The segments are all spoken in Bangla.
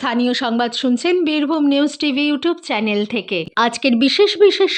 স্থানীয় সংবাদ শুনছেন Birbhum news TV YouTube channel থেকে। আজকের বিশেষ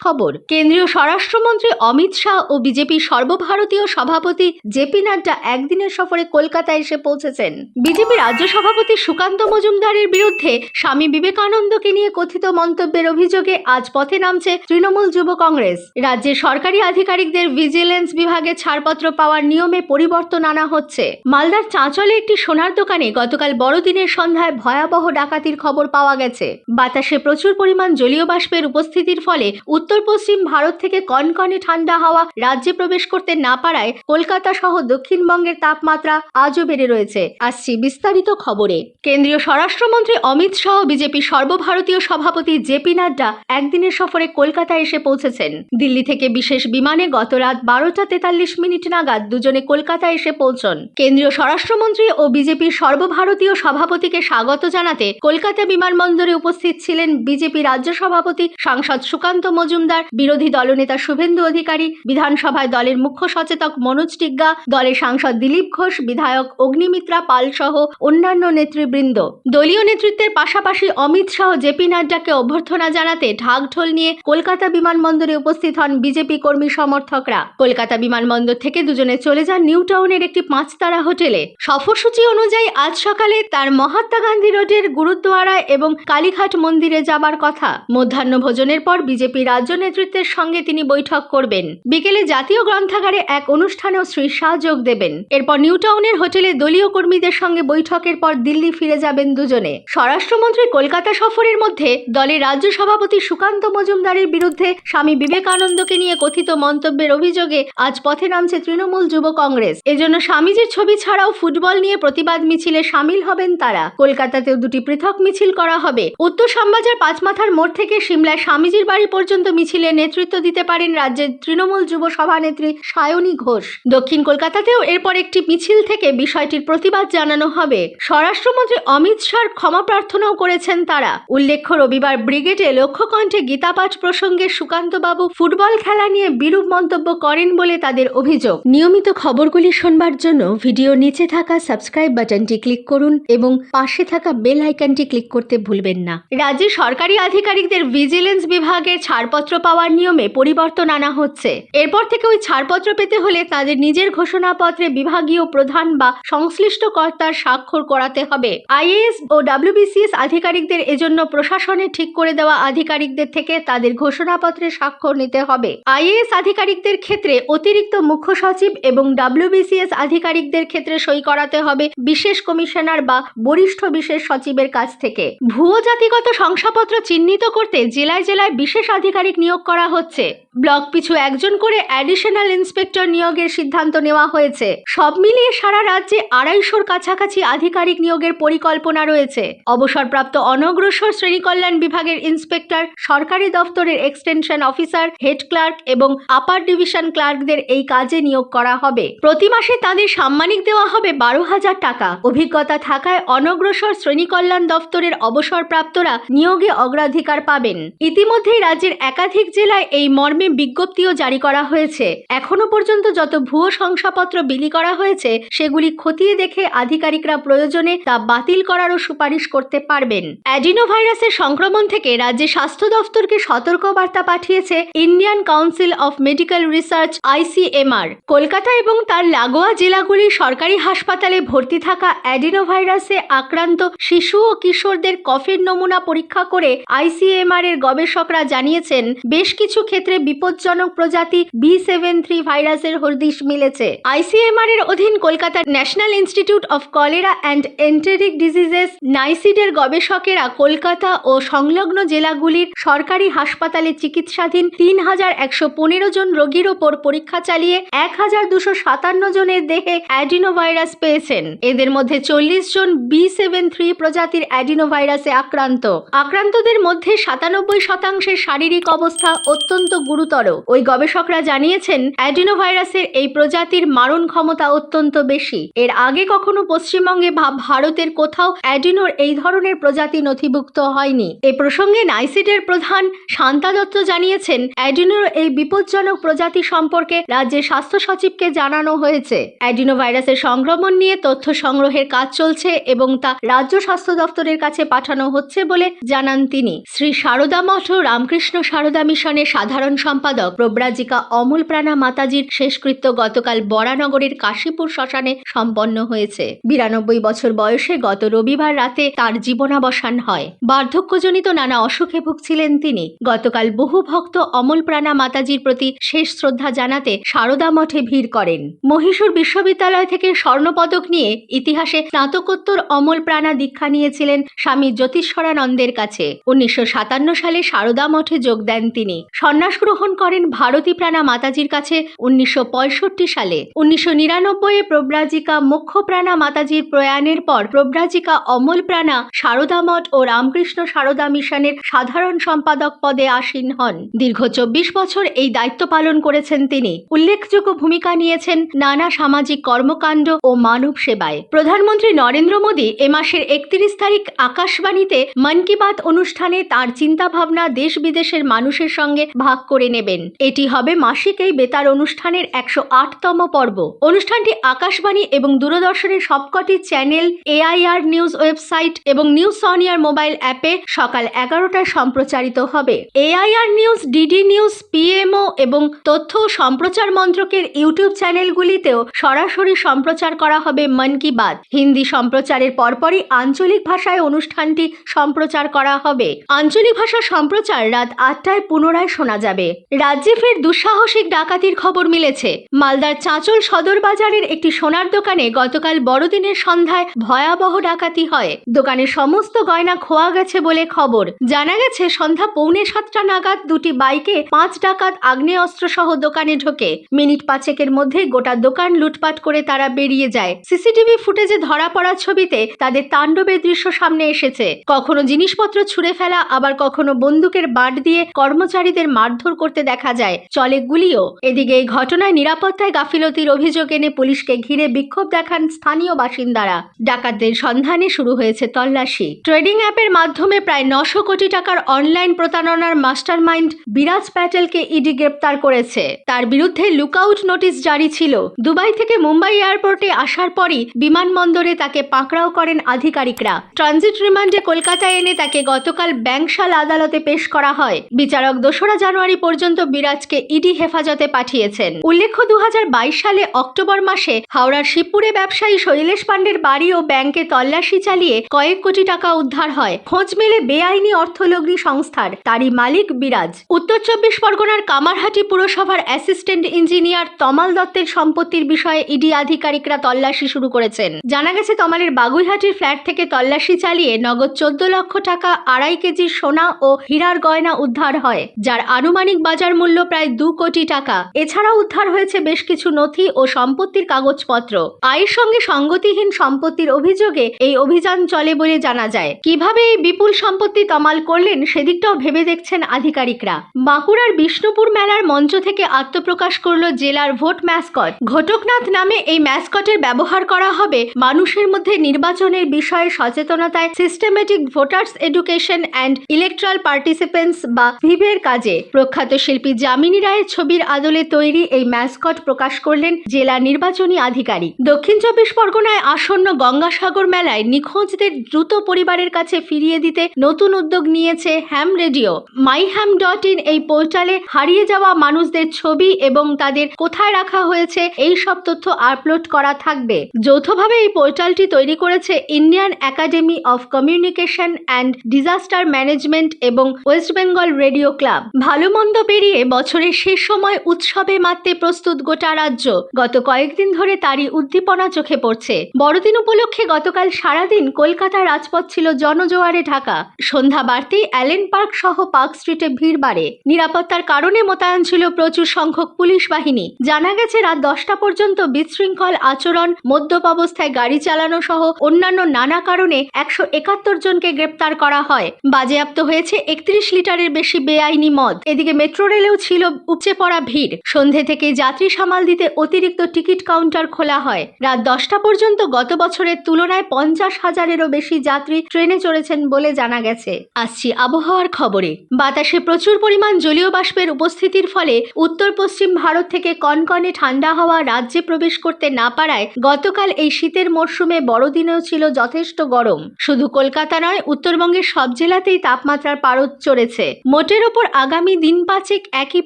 খবর। কেন্দ্রীয় স্বরাষ্ট্রমন্ত্রী অমিত শাহ ও বিজেপি সর্বভারতীয় সভাপতি জেপি নাড্ডা একদিনের সফরে কলকাতায় এসে পৌঁছেছেন। বিজেপি রাজ্য সভাপতি সুকান্ত মজুমদারের বিরুদ্ধে স্বামী বিবেকানন্দকে নিয়ে কথিত মন্তব্যের অভিযোগে আজ পথে নামছে তৃণমূল যুব কংগ্রেস। রাজ্যের সরকারি আধিকারিকদের ভিজিলেন্স বিভাগে ছাড়পত্র পাওয়ার নিয়মে পরিবর্তন আনা হচ্ছে। মালদার চাঁচলে একটি সোনার দোকানে গতকাল বড়দিনের সন্ধ্যায় ভয়াবহ ডাকাতির খবর পাওয়া গেছে। বাতাসে প্রচুর পরিমাণ জলীয় বাষ্পের উপস্থিতির ফলে উত্তর পশ্চিম ভারত থেকে কনকনে ঠান্ডা হাওয়া রাজ্যে প্রবেশ করতে না পারায় কলকাতা সহ দক্ষিণবঙ্গের তাপমাত্রা আজও বেড়ে রয়েছে। আসছি বিস্তারিত খবরে। কেন্দ্রীয় স্বরাষ্ট্রমন্ত্রী অমিত শাহ বিজেপি সর্বভারতীয় সভাপতি জেপি নাড্ডা একদিনের সফরে কলকাতায় এসে পৌঁছেছেন। দিল্লি থেকে বিশেষ বিমানে গত রাত 12টা 43 মিনিট নাগাদ দুজনে কলকাতায় এসে পৌঁছন। কেন্দ্রীয় স্বরাষ্ট্রমন্ত্রী ও বিজেপির সর্বভারতীয় সভাপতিকে স্বাগত জানাতে কলকাতা বিমানবন্দরে উপস্থিত ছিলেন বিজেপি রাজ্য সভাপতি সাংসদ সুকান্ত মজুমদার, বিরোধী দলনেতা শুভেন্দু অধিকারী, বিধানসভায় দলের মুখ্য সচেতক মনোজ টিগ্গা, দলের সাংসদ দিলীপ ঘোষ, বিধায়ক অগ্নিমিত্রা পাল সহ অন্যান্য নেতৃবৃন্দ। দলীয় নেতৃত্বের পাশাপাশি অমিত শাহ জেপি নাড্ডাকে অভ্যর্থনা জানাতে ঢাকঢোল নিয়ে কলকাতা বিমানবন্দরে উপস্থিত হন বিজেপি কর্মী সমর্থকরা। কলকাতা বিমানবন্দর থেকে দুজনে চলে যান নিউ টাউনের একটি 5 তারা হোটেলে। সফরসূচি অনুযায়ী আজ সকালে তার মহাত্মা গান্ধী রোডের গুরুদ্বারা এবং কালীঘাট মন্দিরে যাবার কথা। মধ্যাহ্ন ভোজনের পর বিজেপি রাজ্য নেতৃত্বের সঙ্গে তিনি বৈঠক করবেন। বিকেলে জাতীয় গ্রন্থাগারে এক অনুষ্ঠানেও শ্রী শাহ যোগ দেবেন। এরপর নিউ টাউনের হোটেলে দলীয় কর্মীদের সঙ্গে বৈঠকের পর দিল্লি ফিরে যাবেন দুজনে। স্বরাষ্ট্রমন্ত্রী কলকাতা সফরের মধ্যে দলের রাজ্য সভাপতি সুকান্ত মজুমদারের বিরুদ্ধে স্বামী বিবেকানন্দকে নিয়ে কথিত মন্তব্যের অভিযোগে আজ পথে নামছে তৃণমূল যুব কংগ্রেস। এজন্য স্বামীজির ছবি ছাড়াও ফুটবল নিয়ে প্রতিবাদ মিছিলে সামিল হবেন তারা। কলকাতাতেও দুটি পৃথক মিছিল করা হবে। উত্তর শ্যামবাজার পাঁচমাথার মোড় থেকে সিমলায় স্বামীজির বাড়ি পর্যন্ত মিছিলে নেতৃত্ব দিতে পারেন রাজ্যের তৃণমূল যুব সভানেত্রী সায়নী ঘোষ। দক্ষিণ কলকাতাতেও এরপর একটি মিছিল থেকে বিষয়টির প্রতিবাদ জানানো হবে। স্বরাষ্ট্রমন্ত্রী অমিত শাহর ক্ষমা প্রার্থনাও করেছেন তারা। উল্লেখ্য, রবিবার ব্রিগেডে লক্ষ্যকণ্ঠে গীতাপাঠ প্রসঙ্গে সুকান্তবাবু ফুটবল খেলা নিয়ে বিরূপ মন্তব্য করেন বলে তাদের অভিযোগ। নিয়মিত খবরগুলি শোনবার জন্য ভিডিও নিচে থাকা সাবস্ক্রাইব বাটনটি ক্লিক করুন এবং পাশে থাকা বেল আইকনটি ক্লিক করতে ভুলবেন না। রাজ্যের সরকারি আধিকারিকদের ভিজিলেন্স বিভাগের ছাড়পত্র পাওয়ার নিয়মে পরিবর্তন আনা হচ্ছে। এরপর থেকে ওই ছাড়পত্র পেতে হলে তাদের নিজের ঘোষণাপত্রে বিভাগীয় প্রধান বা সংশ্লিষ্ট কর্তার স্বাক্ষর করাতে হবে। আইএএস ও WBCS আধিকারিকদের এজন্য প্রশাসনে ঠিক করে দেওয়া আধিকারিকদের থেকে তাদের ঘোষণাপত্রে স্বাক্ষর নিতে হবে। আইএএস আধিকারিকদের ক্ষেত্রে অতিরিক্ত মুখ্য সচিব এবং WBCS আধিকারিকদের ক্ষেত্রে সই করাতে হবে বিশেষ কমিশনার বা বরিষ্ঠ বিশেষ সচিবের কাছ থেকে। ভুয়ো জাতিগত শংসাপত্র চিহ্নিত করতে জেলায় জেলায় বিশেষ আধিকারিক নিয়োগ করা হচ্ছে। ব্লক পিছু একজন করে অ্যাডিশনাল ইন্সপেক্টর নিয়োগের সিদ্ধান্ত নেওয়া হয়েছে। সব মিলিয়ে সারা রাজ্যে 250-র কাছাকাছি আধিকারিক নিয়োগের পরিকল্পনা রয়েছে। অবসরপ্রাপ্ত অনগ্রসর শ্রেণীকল্যাণ বিভাগের ইন্সপেক্টর, সরকারি দফতরের এক্সটেনশন অফিসার, হেড ক্লার্ক এবং আপার ডিভিশন ক্লার্কদের এই কাজে নিয়োগ করা হবে। প্রতি মাসে তাদের সাম্মানিক দেওয়া হবে 12,000 টাকা। অভিজ্ঞতা থাকায় অনগ্রসর শ্রেণীকল্যাণ দফতরের অবসরপ্রাপ্তরা নিয়োগে অগ্রাধিকার পাবেন। ইতিমধ্যেই রাজ্যের একাধিক জেলায় এই মর্মে বিজ্ঞপ্তিও জারি করা হয়েছে। এখনো পর্যন্ত যত ভুয়ো শংসাপত্র বিলি করা হয়েছে সেগুলি খতিয়ে দেখে আধিকারিকরা প্রয়োজনে তা বাতিল করারও সুপারিশ করতে পারবেন। অ্যাডিনোভাইরাসের সংক্রমণ থেকে রাজ্যের স্বাস্থ্য দফতরকে সতর্কবার্তা পাঠিয়েছে Indian council of medical research ICMR। Kolkata এবং তার লাগোয়া জেলাগুলির সরকারি হাসপাতালে ভর্তি থাকা অ্যাডিনোভাইরাসে আক্রান্ত শিশু ও কিশোরদের কফের নমুনা পরীক্ষা করে ICMR এর গবেষকরা জানিয়েছেন বেশ কিছু ক্ষেত্রে বিপজ্জনক প্রজাতি B73 ভাইরাসের হদিশ মিলেছে। ICMR এর অধীন কলকাতার national institute of cholera and enteric diseases NICID এর গবেষকেরা কলকাতা ও সংলগ্ন জেলাগুলির সরকারি হাসপাতালে চিকিৎসাধীন 3,115 জন রোগীর ওপর পরীক্ষা চালিয়ে 1,257 জনের দেহে অ্যাডিনোভাইরাস পেয়েছেন। এদের মধ্যে 40 জন B73 প্রজাতির অ্যাডিনোভাইরাসে আক্রান্ত। আক্রান্তদের মধ্যে 97% শারীরিক অবস্থা অত্যন্ত গুরুতর। ওই গবেষকরা জানিয়েছেন অ্যাডিনোভাইরাসের এই প্রজাতির মারণ ক্ষমতা অত্যন্ত বেশি। এর আগে কখনো পশ্চিমবঙ্গে বা ভারতের কোথাও অ্যাডিনোর এই ধরনের প্রজাতি নথিভুক্ত হয়নি। এ প্রসঙ্গে NICID এর প্রধান শান্তা দত্ত জানিয়েছেন অ্যাডিনোর এই বিপজ্জনক প্রজাতি সম্পর্কে রাজ্যের স্বাস্থ্য সচিবকে জানানো হয়েছে। অ্যাডিনোভাইরাসের সংক্রমণ নিয়ে তথ্য সংগ্রহের কাজ চলছে এবং তা রাজ্য স্বাস্থ্য দপ্তরের কাছে পাঠানো হচ্ছে বলে জানান তিনি। শ্রী সারদা মঠ ও রামকৃষ্ণ সারদা মিশনের সাধারণ সম্পাদক প্রব্রাজিকা অমল প্রাণা মাতাজির শেষকৃত্য গতকাল বরানগরের কাশীপুর শ্মশানে সম্পন্ন হয়েছে। 92 বছর বয়সে গত রবিবার রাতে তার জীবনাবসান হয়। বার্ধক্যজনিত নানা অসুখে ভুগছিলেন তিনি। গতকাল বহু ভক্ত অমল প্রাণা মাতাজির প্রতি শেষ শ্রদ্ধা জানাতে সারদা মঠে ভিড় করেন। মহীশূর বিশ্ববিদ্যালয় থেকে স্বর্ণপদক নিয়ে ইতিহাসে স্নাতকোত্তর অমল প্রাণা দীক্ষা নিয়েছিলেন স্বামী জ্যোতিষ্বরানন্দের কাছে। 1957 সালে সারদা মঠে যোগ দেন তিনি। সন্ন্যাস গ্রহণ করেন ভারতী প্রাণা মাতাজির কাছে 1965 সালে। 1999 প্রব্রাজিকা মুখ্য প্রাণা মাতাজির প্রয়াণের পর প্রব্রাজিকা অমল প্রাণা সারদা মঠ ও রামকৃষ্ণ সারদা মিশনের সাধারণ সম্পাদক পদে আসীন হন। দীর্ঘ 24 বছর এই দায়িত্ব পালন করেছেন তিনি। উল্লেখযোগ্য ভূমিকা নিয়েছেন নানা সামাজিক কর্মকাণ্ড ও মানব সেবায়। প্রধানমন্ত্রী নরেন্দ্র মোদী এ মাসের 31 তারিখ আকাশবাণীতে মন কি বাত অনুষ্ঠানে তার চিন্তাভাবনা দেশ বিদেশের মানুষের সঙ্গে ভাগ করে নেবেন। এটি হবে মাসিক এই বেতার অনুষ্ঠানের 108তম পর্ব। অনুষ্ঠানটি আকাশবাণী এবং দূরদর্শনের সবকটি চ্যানেল, AIR নিউজ ওয়েবসাইট এবং নিউজ অন এয়ার মোবাইল অ্যাপে সকাল 11টায় সম্প্রচারিত হবে। AIR news, DD news, PMO এবং তথ্য ও সম্প্রচার মন্ত্রকের ইউটিউব চ্যানেলগুলিতেও সরাসরি সম্প্রচার করা হবে মন কি বাত। হিন্দি সম্প্রচারের পরপরই আঞ্চলিক ভাষায় অনুষ্ঠানটি সম্প্রচার করা হবে। আঞ্চলিক ভাষা সম্প্রচার রাত 8টায় পুনরায় শোনা যাবে। রাজ্যে ফের দুঃসাহসিক ডাকাতির খবর মিলেছে। মালদার চাঁচল সদর বাজারের একটি সোনার দোকানে গতকাল বড়দিনের সন্ধ্যায় ভয়াবহ ডাকাতি হয়। দোকানের সমস্ত গয়না খোয়া গেছে বলে খবর। জানা গেছে সন্ধ্যা 6:45 নাগাদ দুটি বাইকে 5 ডাকাত আগ্নেয়াস্ত্র সহ দোকানে ঢোকে। মিনিট 5 মধ্যে গোটা দোকান লুটপাট করে তারা বেরিয়ে যায়। সিসিটিভি ফুটেজে ধরা পড়া ছবিতে তাদের তাণ্ডবের দৃশ্য সামনে এসেছে। কখনো জিনিসপত্র ছুঁড়ে ফেলা, আবার কখনো বন্দুকের বাঁট দিয়ে কর্মচারীদের মারধর করতে দেখা যায়। চলে গুলিও। এদিকে এই ঘটনায় নিরাপত্তায় গাফিলতির অভিযোগ এনে পুলিশকে ঘিরে বিক্ষোভ দেখান স্থানীয় বাসিন্দারা। ডাকাতদের সন্ধানে শুরু হয়েছে তল্লাশি। ট্রেডিং অ্যাপের মাধ্যমে প্রায় 900 কোটি টাকার অনলাইন প্রতারণার মাস্টারমাইন্ড বিরাজ প্যাটেলকে ইডি গ্রেপ্তার করেছে। তার বিরুদ্ধে লুকআউট নোটিশ জারি ছিল। দুবাই থেকে মুম্বাই এয়ারপোর্টে আসার পরই বিমানবন্দরে তাকে পাকড়াও করেন আধিকারিকরা। ট্রানজিট রিমান্ডে কলকাতায় এনে তাকে গতকাল ব্যাংশাল আদালতে পেশ করা হয়। বিচারক 2রা জানুয়ারি পর্যন্ত বিরাজকে ইডি হেফাজতে পাঠিয়েছেন। উল্লেখ্য 2022 সালে অক্টোবর মাসে হাওড়ার শিবপুরে ব্যবসায়ী শৈলেশ পাণ্ডের বাড়ি ও ব্যাংকে তল্লাশি চালিয়ে কয়েক কোটি টাকা উদ্ধার হয়। খোঁজ মেলে বেআইনি অর্থলগ্নি সংস্থার, তারই মালিক বিরাজ। উত্তর 24 পরগনার কামারহাটি পুরসভার অ্যাসিস্ট্যান্ট ইঞ্জিনিয়ার তমাল দত্তের সম্পত্তির বিষয়ে ইডি আধিকারিকরা তল্লাশি শুরু করেছেন। জানা গেছে তমালের বাগুইহাটির ফ্ল্যাট থেকে তল্লাশি চালিয়ে নগদ 14 লক্ষ টাকা, 2.5 কেজি সোনা ও হীরার গয়না উদ্ধার হয়, যার আনুমানিক বাজার মূল্য প্রায় 2 কোটি টাকা। এছাড়াও উদ্ধার হয়েছে বেশ কিছু নথি ও সম্পত্তির কাগজপত্র। আয়ের সঙ্গে সঙ্গতিহীন সম্পত্তির অভিযোগে এই অভিযান চলে বলে জানা যায়। কিভাবে এই বিপুল সম্পত্তি তমাল করলেন সেদিকটাও ভেবে দেখছেন আধিকারিকরা। বাঁকুড়ার বিষ্ণুপুর মেলার মঞ্চ থেকে আত্মপ্রকাশ করল জেলার ভোট ম্যাসকট। ঘটকনাথ নামে এই ম্যাসকটের ব্যবহার করা হবে মানুষের মধ্যে নির্বাচনের বিষয়ে সচেতনতায়, systematic voters education and electoral participants বা ভিভের কাজে। প্রখ্যাত শিল্পী যামিনী রায়ের ছবির আদলে তৈরি এই ম্যাসকট প্রকাশ করলেন জেলা নির্বাচনী আধিকারিক। দক্ষিণ 24 পরগনায় আসন্ন গঙ্গাসাগর মেলায় নিখোঁজদের দ্রুত পরিবারের কাছে ফিরিয়ে দিতে নতুন উদ্যোগ নিয়েছে হ্যাম রেডিও। myham.in এই পোর্টালে হারিয়ে যাওয়া মানুষদের ছবি এবং তাদের কোথায় রাখা হয়েছে এই সব তথ্য আপলোড করা থাকবে। যৌথভাবে এই পোর্টালটি তৈরি করেছে Indian academy of communication and disaster management এবং ওয়েস্ট বেঙ্গল রেডিও ক্লাব। ভালো মন্দ পেরিয়ে বছরের শেষ সময় উৎসবে মাততে প্রস্তুত গোটা রাজ্য। গত কয়েকদিন ধরে তারই উদ্দীপনা চোখে পড়ছে। বড়দিন উপলক্ষে গতকাল সারাদিন কলকাতার রাজপথ ছিল জনজোয়ারে ঢাকা। সন্ধ্যা বাড়তেই অ্যালেন পার্ক সহ পার্ক স্ট্রিটে ভিড় বাড়ে। নিরাপত্তার কারণে মোতায়েন ছিল প্রচুর সংখ্যক পুলিশ বাহিনী। জানা গেছে রাত 10টা পর্যন্ত বিশৃঙ্খল আচরণ, মদ্যপ অবস্থায় গাড়ি চালানো সহ অন্যান্য নানা কারণে 171 জনকে গ্রেপ্তার করা হয়। বাজেয়াপ্ত হয়েছে 31 লিটারের বেশি বেআইনি মদ। এদিকে মেট্রো রেলেও ছিল উপচে পড়া ভিড়। সন্ধে থেকে যাত্রী সামাল দিতে অতিরিক্ত টিকিট কাউন্টার খোলা হয়। রাত 10টা পর্যন্ত গত বছরের তুলনায় 50,000-এরও বেশি যাত্রী ট্রেনে চড়েছেন বলে জানা গেছে। আসছি আবহাওয়ার খবরে। বাতাসে প্রচুর পরিমাণ জলীয় বাষ্পের উপস্থিতির ফলে উত্তর পশ্চিম ভারত থেকে কনকনে ঠান্ডা হাওয়া রাজ্যে প্রবেশ করতে না পারায় গতকাল এই শীতের মরশুমে বড়দিনেও ছিল যথেষ্ট গরম। গরম। শুধু কলকাতা নয়, উত্তরবঙ্গের সব জেলাতেই তাপমাত্রার পারদ চড়েছে। মোটের ওপর আগামী দিন পাঁচেক একই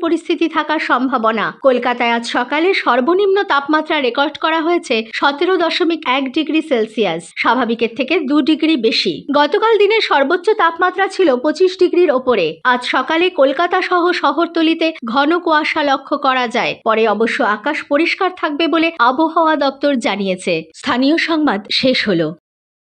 পরিস্থিতি থাকার সম্ভাবনা। কলকাতায় আজ সকালে সর্বনিম্ন তাপমাত্রা রেকর্ড করা হয়েছে 17.1 ডিগ্রি সেলসিয়াস, স্বাভাবিকের থেকে 2 ডিগ্রি বেশি। গতকাল দিনের সর্বোচ্চ তাপমাত্রা ছিল 25 ডিগ্রির ওপরে। আজ সকালে কলকাতা সহ শহরতলিতে ঘন কুয়াশা লক্ষ্য করা যায়। পরে অবশ্য আকাশ পরিষ্কার থাকবে বলে আবহাওয়া দপ্তর জানিয়েছে। স্থানীয় সংবাদ শেষ হলো।